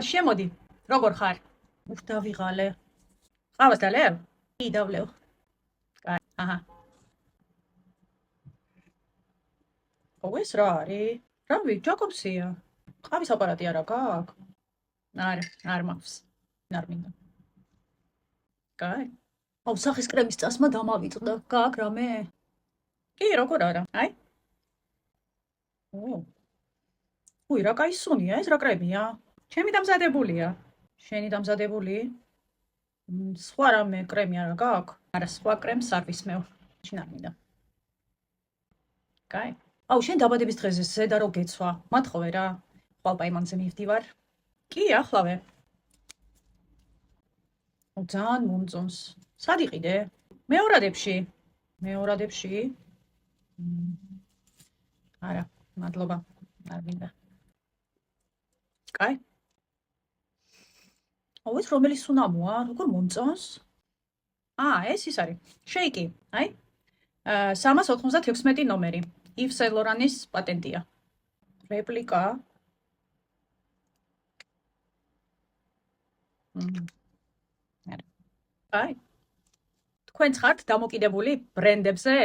შემოდი. როგორ ხარ? დავიღალე. ყავას დალევ? კი, დავლევ. კაი, აჰა. ეს რა არის? რავი, ჯაკობსია. ყავის აპარატი არა გაქვს? არა, არ მაქვს. არ მინდა. კაი. სახის კრემის წასმა დამავიწყდა. გაქვს რამე? კი, როგორ არა? აი. უი, რა კაი სუნია ეს, რა კრემია? ჩემი დამზადებულია. შენი დამზადებული? სხვა რამე კრემი არა გაქვს? არა, სხვა კრემს არ ვისმევ. შენ არ მინდა. კაი. შენ დაბადების დღეზე ზედა რო გეცვა. მათხოვე რა. ხვალ პაიმანზე მივდივარ. კი, ახლავე. ძალიან მომწონს. სად იყიდე? მეორადებში. მეორადებში? არა, მადლობა. არ მინდა. კაი. ეს რომელი სუნამოა? როგორ მომწონს? ეს ის არის. შეიკი, აი. 396 ნომერი. Yves Saint Laurent-ის პატენტია. რეპლიკა. არა. აი. თქვენც ხართ დამოკიდებული ბრენდებზე?